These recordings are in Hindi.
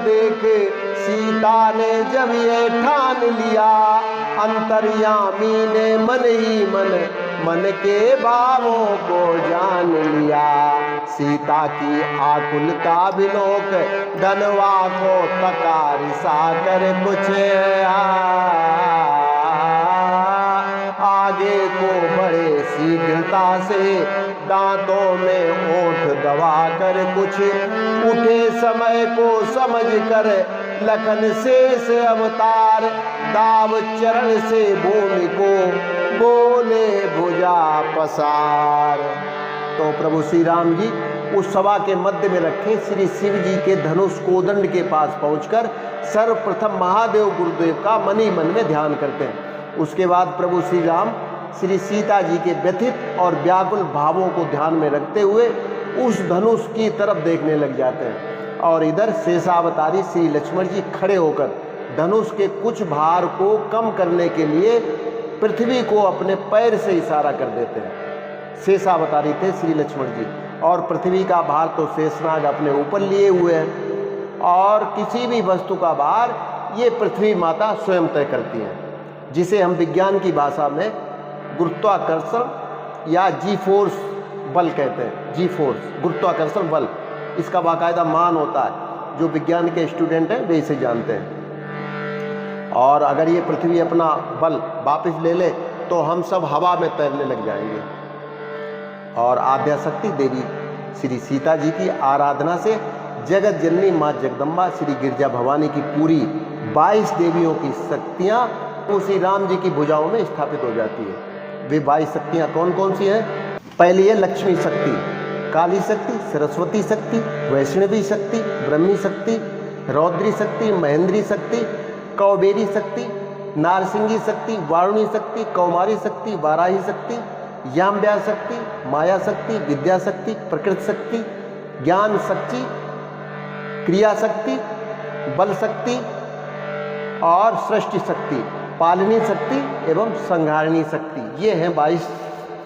देख सीता ने जब ये ठान लिया, अंतर्यामी ने मन ही मन के भावों को जान लिया। सीता की आकुलता विलोक धनवा को तकारिसा कर कुछ आगे को बड़े शीघ्रता से दांतों में ओठ दबा कर कुछ उठे समय को समझ कर लखन शेष अवतार दाव चरण से भूमि को बोले भुजा पसार। तो प्रभु श्री राम जी उस सभा के मध्य में रखे श्री शिव जी के धनुष कोदंड के पास पहुंचकर सर्वप्रथम महादेव गुरुदेव का मन ही मन में ध्यान करते हैं। उसके बाद प्रभु श्री राम श्री सीता जी के व्यथित और व्याकुल भावों को ध्यान में रखते हुए उस धनुष की तरफ देखने लग जाते हैं और इधर शेषावतारी श्री लक्ष्मण जी खड़े होकर धनुष के कुछ भार को कम करने के लिए पृथ्वी को अपने पैर से इशारा कर देते हैं। शेषावतारी थे श्री लक्ष्मण जी और पृथ्वी का भार तो शेषनाग अपने ऊपर लिए हुए हैं और किसी भी वस्तु का भार ये पृथ्वी माता स्वयं तय करती हैं, जिसे हम विज्ञान की भाषा में गुरुत्वाकर्षण या जी फोर्स बल कहते हैं। जी फोर्स गुरुत्वाकर्षण बल, इसका बाकायदा मान होता है, जो विज्ञान के स्टूडेंट हैं वे इसे जानते हैं। और अगर ये पृथ्वी अपना बल वापस ले ले तो हम सब हवा में तैरने लग जाएंगे। और आद्याशक्ति देवी श्री सीता जी की आराधना से जगत जननी माँ जगदम्बा श्री गिरजा भवानी की पूरी 22 देवियों की शक्तियाँ श्री राम जी की भुजाओं में स्थापित हो जाती है। वे 22 शक्तियाँ कौन कौन सी हैं? पहली है लक्ष्मी शक्ति, काली शक्ति, सरस्वती शक्ति, वैष्णवी शक्ति, ब्रह्मी शक्ति, रौद्री शक्ति, महेंद्री शक्ति, कौबेरी शक्ति, नारसिंगी शक्ति, वारुणी शक्ति, कौमारी शक्ति, वाराही शक्ति, याम्ब्या शक्ति, माया शक्ति, विद्या शक्ति, प्रकृति शक्ति, ज्ञान शक्ति, क्रिया शक्ति, बल शक्ति और सृष्टि शक्ति, पालनी शक्ति एवं संहारणी शक्ति। ये हैं 22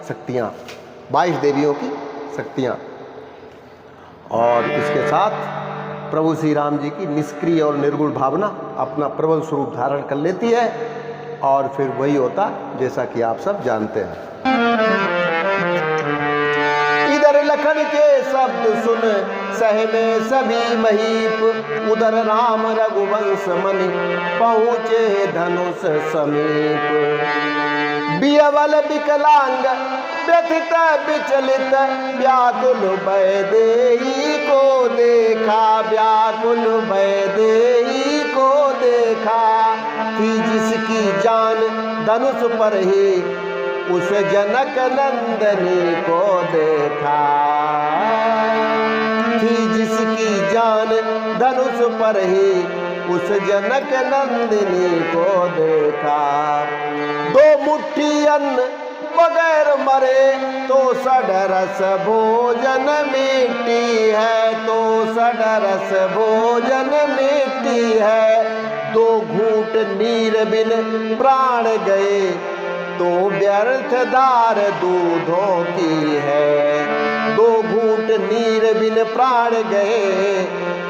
शक्तियाँ, 22 देवियों की शक्तियाँ। और इसके साथ प्रभु श्री राम जी की निष्क्रिय और निर्गुण भावना अपना प्रबल स्वरूप धारण कर लेती है और फिर वही होता जैसा कि आप सब जानते हैं। इधर लखन के शब्द सुन सहमे सभी महीप, उधर राम रघुवंश मनि पहुँचे धनुष समीप। बियवल विकलांग व्यथित विचलित व्याकुल वैदेही को देखा, व्याकुल वैदेही को देखा। थी जिसकी जान धनुष पर ही उस जनक नंदनी को देखा, थी जिसकी जान धनुष पर ही उस जनक नंदिनी को देखा। 2 मुट्ठी अन्न बगैर मरे तो सडरस भोजन मिट्टी है, तो सडरस भोजन मिट्टी है। 2 घूंट नीर बिन प्राण गए तो व्यर्थ धार दूधों की है। 2 घूंट नीर बिन प्राण गए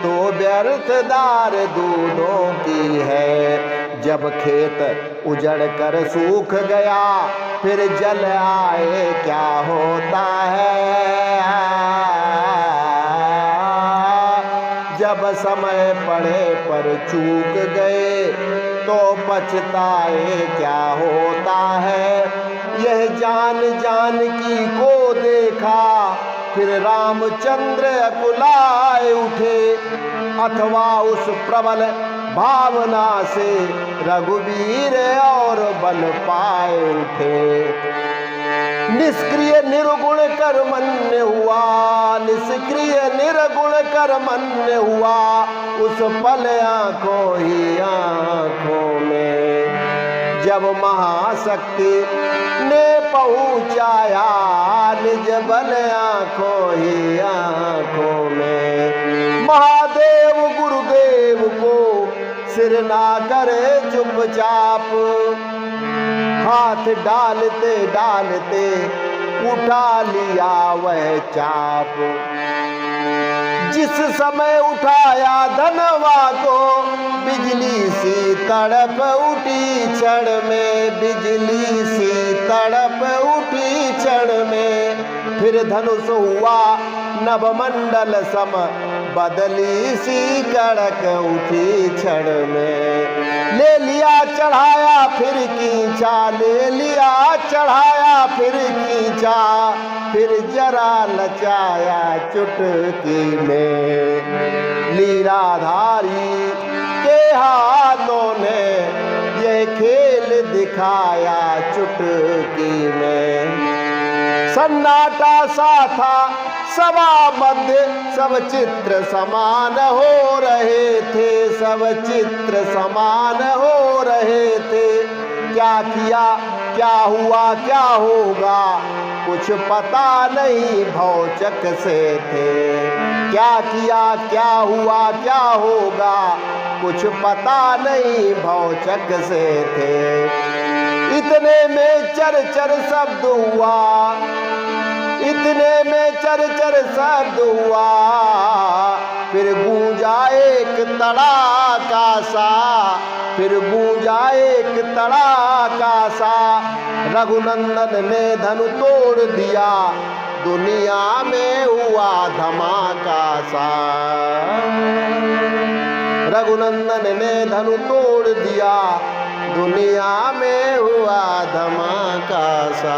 तो व्यर्थ धार दूधों की है। जब खेत उजड़ कर सूख गया फिर जल आए क्या होता है। जब समय पड़े पर चूक गए तो पछताए क्या होता है। यह जान जानकी को देखा फिर रामचंद्र अकुलाए उठे, अथवा उस प्रबल भावना से रघुवीर और बल पाए उठे। निष्क्रिय निर्गुण कर्मण्य हुआ, निष्क्रिय निर्गुण कर्मण्य हुआ उस पल आँखों ही आँखों में। जब महाशक्ति ने पहुँचाया निज बल आँखों ही आँखों में। महादेव गुरुदेव को सिर ना करे चुपचाप, हाथ डालते डालते उठा लिया वह चाप। जिस समय उठाया धनवा को, बिजली सी तड़प उठी क्षण में, बिजली सी तड़प उठी क्षण में। फिर धनुष हुआ नभमंडल सम, बदली सी कड़क उठी क्षण में। ले लिया चढ़ाया फिर खींचा, ले लिया चढ़ाया फिर खींचा, फिर जरा लचाया चुटकी में। लीलाधारी के हाथों ने ये खेल दिखाया चुटकी में। सन्नाटा सा था सभा मध्य, सब चित्र समान हो रहे थे, सब चित्र समान हो रहे थे। क्या किया क्या हुआ क्या होगा, कुछ पता नहीं भौचक से थे। क्या किया क्या हुआ क्या होगा, कुछ पता नहीं भौचक से थे। इतने में चर चर शब्द हुआ, इतने में चर चर शब्द हुआ, फिर गूंजा एक तड़ाका सा, फिर गूंजा एक तड़ाका सा। रघुनंदन ने धनु तोड़ दिया, दुनिया में हुआ धमाका सा। रघुनंदन ने धनु तोड़ दिया, दुनिया में हुआ धमाका सा।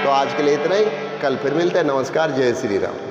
तो आज के लिए इतना ही, कल फिर मिलते हैं। नमस्कार, जय श्री राम।